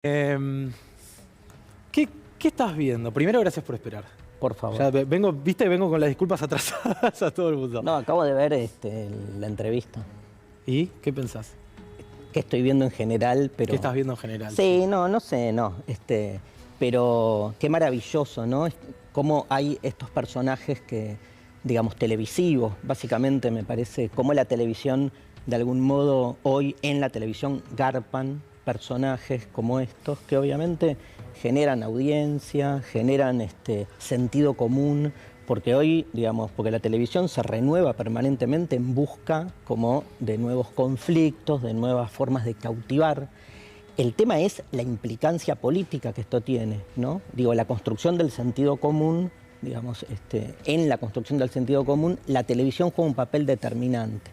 Em, ¿qué estás viendo? Primero, gracias por esperar. Por favor. Ya vengo con las disculpas atrasadas a todo el mundo. No, acabo de ver la entrevista. ¿Y qué pensás? ¿Qué estoy viendo en general? Pero... ¿Qué estás viendo en general? Sí, no sé, no. Pero qué maravilloso, ¿no? Cómo hay estos personajes que, digamos, televisivos, básicamente me parece, cómo la televisión, de algún modo, hoy en la televisión garpan personajes como estos, que obviamente generan audiencia, generan sentido común, porque hoy, digamos, porque la televisión se renueva permanentemente en busca como de nuevos conflictos, de nuevas formas de cautivar. El tema es la implicancia política que esto tiene, ¿no? Digo, la construcción del sentido común, digamos, en la construcción del sentido común, la televisión juega un papel determinante.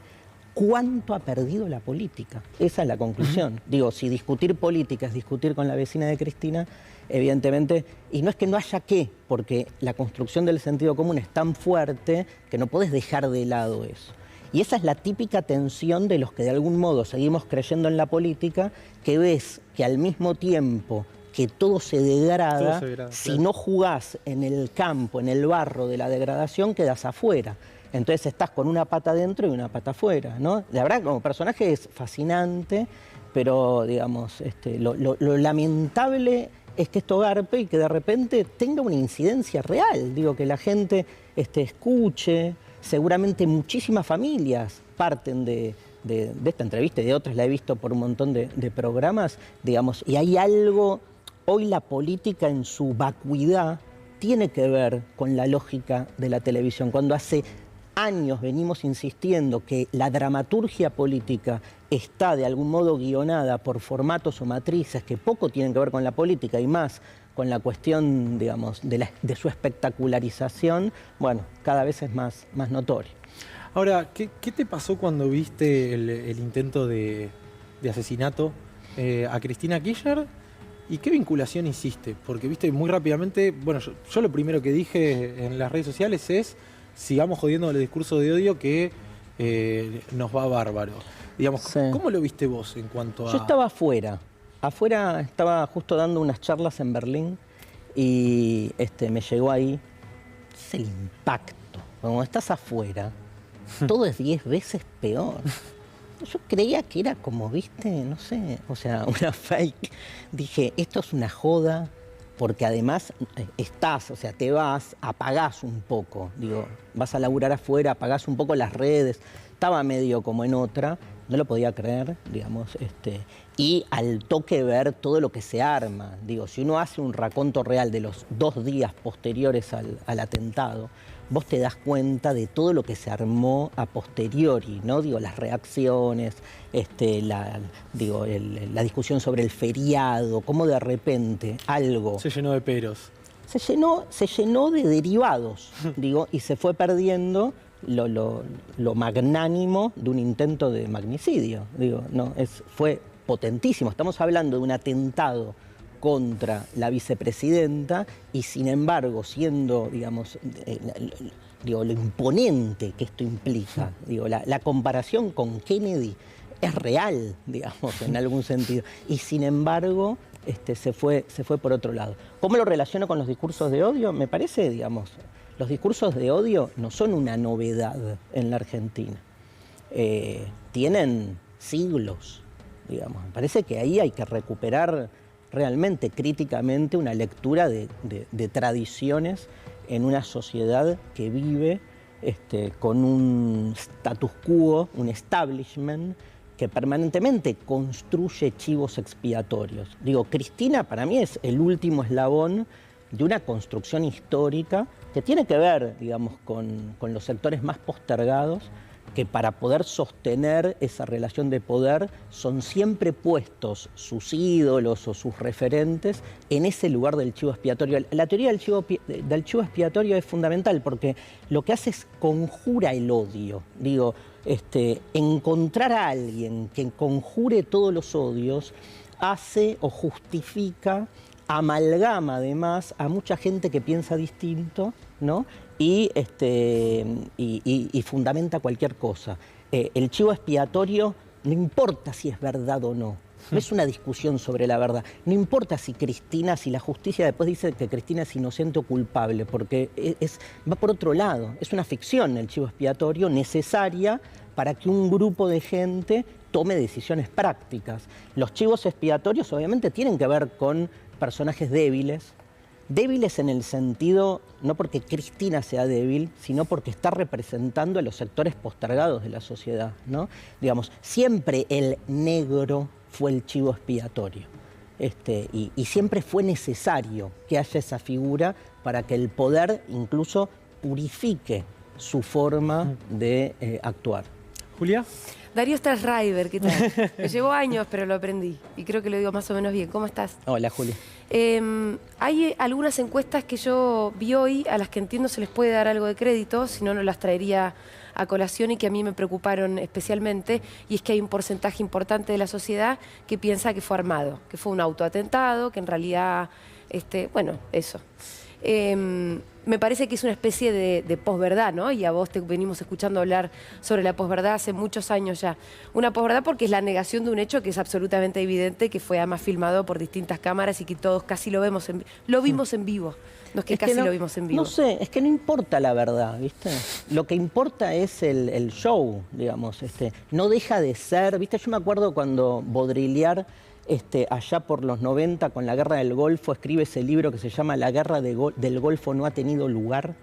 ¿Cuánto ha perdido la política? Esa es la conclusión. Digo, si discutir política es discutir con la vecina de Cristina, evidentemente, y no es que no haya qué, porque la construcción del sentido común es tan fuerte que no podés dejar de lado eso. Y esa es la típica tensión de los que de algún modo seguimos creyendo en la política, que ves que al mismo tiempo que todo se degrada, si claro. no jugás en el campo, en el barro de la degradación, quedás afuera. Entonces estás con una pata adentro y una pata afuera, ¿no? La verdad, como personaje es fascinante, pero, digamos, lo lamentable es que esto garpe y que de repente tenga una incidencia real. Digo, que la gente escuche, seguramente muchísimas familias parten de esta entrevista y de otras, la he visto por un montón de programas, digamos, y hay algo, hoy la política en su vacuidad tiene que ver con la lógica de la televisión. Cuando hace años venimos insistiendo que la dramaturgia política está de algún modo guionada por formatos o matrices que poco tienen que ver con la política y más con la cuestión, digamos, de su espectacularización, bueno, cada vez es más notorio. Ahora, ¿qué te pasó cuando viste el intento de asesinato a Cristina Kirchner? ¿Y qué vinculación hiciste? Porque, viste, muy rápidamente, bueno, yo lo primero que dije en las redes sociales es: sigamos jodiendo el discurso de odio que nos va bárbaro. Digamos, sí. ¿Cómo lo viste vos en cuanto a...? Yo estaba afuera. Afuera estaba justo dando unas charlas en Berlín y me llegó ahí. Es el impacto. Cuando estás afuera, todo es 10 veces peor. Yo creía que era como, viste, no sé, o sea, una fake. Dije, esto es una joda, porque además o sea, te vas, apagás un poco, digo, vas a laburar afuera, apagás un poco las redes, estaba medio como en otra, no lo podía creer, digamos, y al toque ver todo lo que se arma, digo, si uno hace un raconto real de los 2 días posteriores al atentado, vos te das cuenta de todo lo que se armó a posteriori, ¿no? Digo, las reacciones, la discusión sobre el feriado, cómo de repente algo... Se llenó de peros. Se llenó de derivados, digo, y se fue perdiendo lo magnánimo de un intento de magnicidio. Digo, no, fue potentísimo. Estamos hablando de un atentado contra la vicepresidenta y, sin embargo, siendo, digamos, lo imponente que esto implica, digo, la comparación con Kennedy es real, digamos, en algún sentido, y sin embargo se fue por otro lado. ¿Cómo lo relaciono con los discursos de odio? Me parece, digamos, los discursos de odio no son una novedad en la Argentina. Tienen siglos, digamos. Me parece que ahí hay que recuperar realmente críticamente una lectura de tradiciones en una sociedad que vive con un status quo, un establishment que permanentemente construye chivos expiatorios. Digo, Cristina para mí es el último eslabón de una construcción histórica que tiene que ver, digamos, con los sectores más postergados, que para poder sostener esa relación de poder son siempre puestos sus ídolos o sus referentes en ese lugar del chivo expiatorio. La teoría del chivo expiatorio es fundamental porque lo que hace es conjura el odio. Digo, encontrar a alguien que conjure todos los odios hace o justifica, amalgama además a mucha gente que piensa distinto, ¿no? Y fundamenta cualquier cosa. El chivo expiatorio no importa si es verdad o no. no es una discusión sobre la verdad. No importa si la justicia después dice que Cristina es inocente o culpable, porque va por otro lado. Es una ficción el chivo expiatorio necesaria para que un grupo de gente tome decisiones prácticas. Los chivos expiatorios obviamente tienen que ver con personajes débiles en el sentido, no porque Cristina sea débil, sino porque está representando a los sectores postergados de la sociedad, ¿no? Digamos, siempre el negro fue el chivo expiatorio. Y siempre fue necesario que haya esa figura para que el poder incluso purifique su forma de actuar. Julia. Darío Strasraiber, ¿qué tal? Me llevó años, pero lo aprendí. Y creo que lo digo más o menos bien. ¿Cómo estás? Hola, Julia. Hay algunas encuestas que yo vi hoy, a las que entiendo se les puede dar algo de crédito, si no, no las traería a colación, y que a mí me preocuparon especialmente, y es que hay un porcentaje importante de la sociedad que piensa que fue armado, que fue un autoatentado, que en realidad, bueno, eso. Me parece que es una especie de posverdad, ¿no? Y a vos te venimos escuchando hablar sobre la posverdad hace muchos años ya. Una posverdad porque es la negación de un hecho que es absolutamente evidente, que fue además filmado por distintas cámaras y que todos casi lo vimos en vivo. No es que casi lo vimos en vivo. No sé, es que no importa la verdad, ¿viste? Lo que importa es el show, digamos. No deja de ser, ¿viste? Yo me acuerdo cuando Baudrillard, allá por los 90, con la Guerra del Golfo, escribe ese libro que se llama La Guerra del Golfo no ha tenido lugar,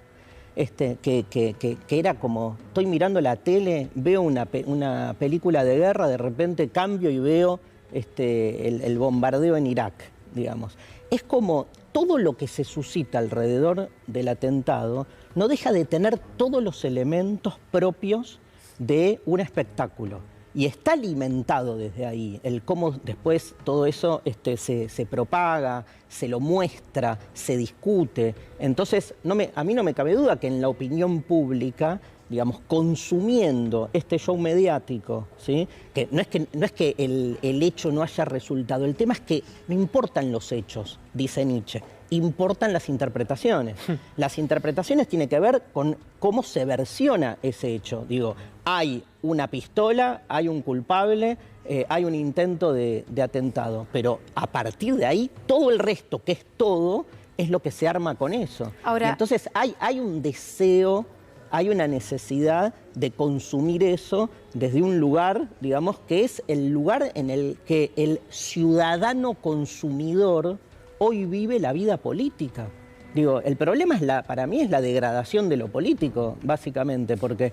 que era como, estoy mirando la tele, veo una película de guerra, de repente cambio y veo el bombardeo en Irak, digamos. Es como todo lo que se suscita alrededor del atentado no deja de tener todos los elementos propios de un espectáculo. Y está alimentado desde ahí, el cómo después todo eso se propaga, se lo muestra, se discute. Entonces, a mí no me cabe duda que en la opinión pública, digamos, consumiendo este show mediático, ¿sí? Que no es que el hecho no haya resultado, el tema es que no importan los hechos, dice Nietzsche, importan las interpretaciones. Las interpretaciones tienen que ver con cómo se versiona ese hecho. Digo, hay una pistola, hay un culpable, hay un intento de atentado, pero a partir de ahí, todo el resto, que es todo, es lo que se arma con eso. Ahora, y entonces hay un deseo, hay una necesidad de consumir eso desde un lugar, digamos, que es el lugar en el que el ciudadano consumidor hoy vive la vida política. Digo, el problema para mí es la degradación de lo político, básicamente, porque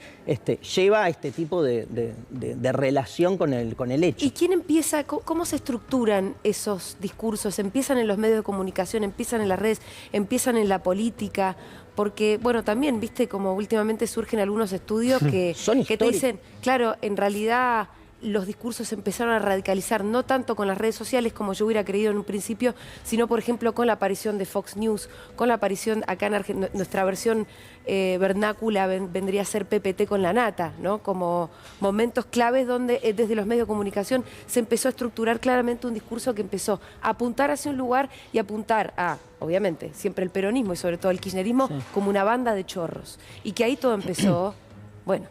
lleva a este tipo de relación con el hecho. ¿Y quién empieza, cómo se estructuran esos discursos? ¿Empiezan en los medios de comunicación, empiezan en las redes, empiezan en la política? Porque, bueno, también, viste, como últimamente surgen algunos estudios que te dicen, claro, en realidad los discursos empezaron a radicalizar, no tanto con las redes sociales como yo hubiera creído en un principio, sino, por ejemplo, con la aparición de Fox News, con la aparición acá en Argentina, nuestra versión vernácula vendría a ser PPT con la nata, ¿no? Como momentos claves donde desde los medios de comunicación se empezó a estructurar claramente un discurso que empezó a apuntar hacia un lugar y apuntar a, obviamente, siempre el peronismo y sobre todo el kirchnerismo, sí, como una banda de chorros. Y que ahí todo empezó, bueno,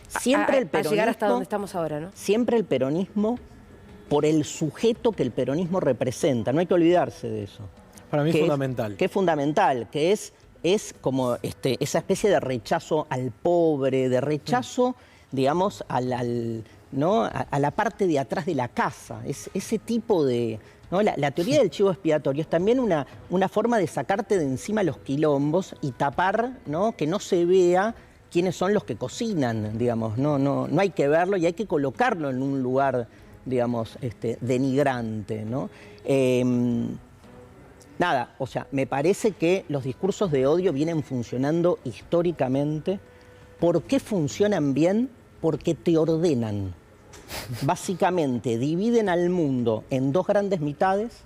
siempre el peronismo, a llegar hasta donde estamos ahora, ¿no? Siempre el peronismo por el sujeto que el peronismo representa. No hay que olvidarse de eso. Para mí es fundamental. Que es fundamental, que es como esa especie de rechazo al pobre, de rechazo, digamos, ¿no? a la parte de atrás de la casa. Es ese tipo de... ¿no? La teoría del chivo expiatorio es también una forma de sacarte de encima los quilombos y tapar, ¿no? Que no se vea quiénes son los que cocinan, digamos. No hay que verlo y hay que colocarlo en un lugar, digamos, denigrante, ¿no? Nada, o sea, me parece que los discursos de odio vienen funcionando históricamente. ¿Por qué funcionan bien? Porque te ordenan. Básicamente dividen al mundo en dos grandes mitades.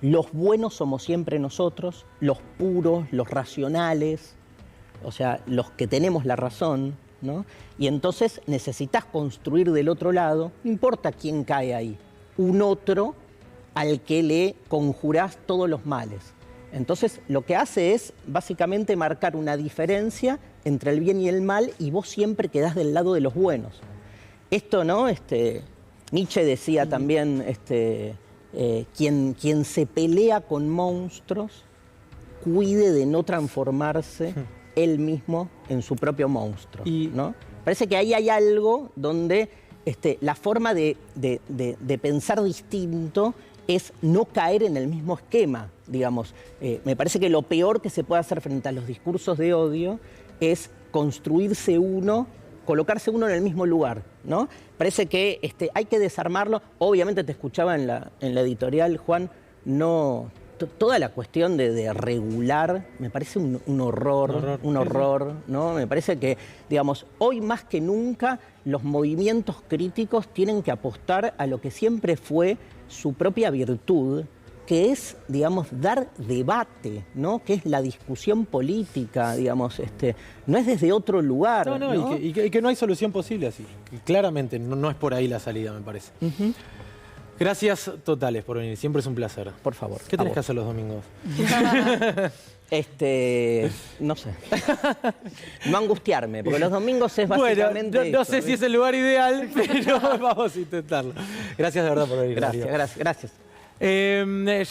Los buenos somos siempre nosotros, los puros, los racionales, o sea, los que tenemos la razón, ¿no? Y entonces necesitas construir del otro lado, no importa quién cae ahí, un otro al que le conjurás todos los males. Entonces lo que hace es básicamente marcar una diferencia entre el bien y el mal y vos siempre quedás del lado de los buenos. Esto, ¿no? Nietzsche decía también, quien se pelea con monstruos, cuide de no transformarse él mismo en su propio monstruo, ¿no? Parece que ahí hay algo donde la forma de pensar distinto es no caer en el mismo esquema, digamos. Me parece que lo peor que se puede hacer frente a los discursos de odio es construirse uno, colocarse uno en el mismo lugar, ¿no? Parece que hay que desarmarlo. Obviamente te escuchaba en la editorial, Juan, no... Toda la cuestión de regular me parece un horror, ¿no? Me parece que, digamos, hoy más que nunca los movimientos críticos tienen que apostar a lo que siempre fue su propia virtud, que es, digamos, dar debate, ¿no? Que es la discusión política, digamos, no es desde otro lugar. ¿no? Y que no hay solución posible así. Y claramente no es por ahí la salida, me parece. Gracias totales por venir, siempre es un placer. Por favor. ¿Qué tenés que hacer los domingos? No sé. No angustiarme, porque los domingos es básicamente... Bueno, no sé si es el lugar ideal, pero vamos a intentarlo. Gracias de verdad por venir. Gracias. Ya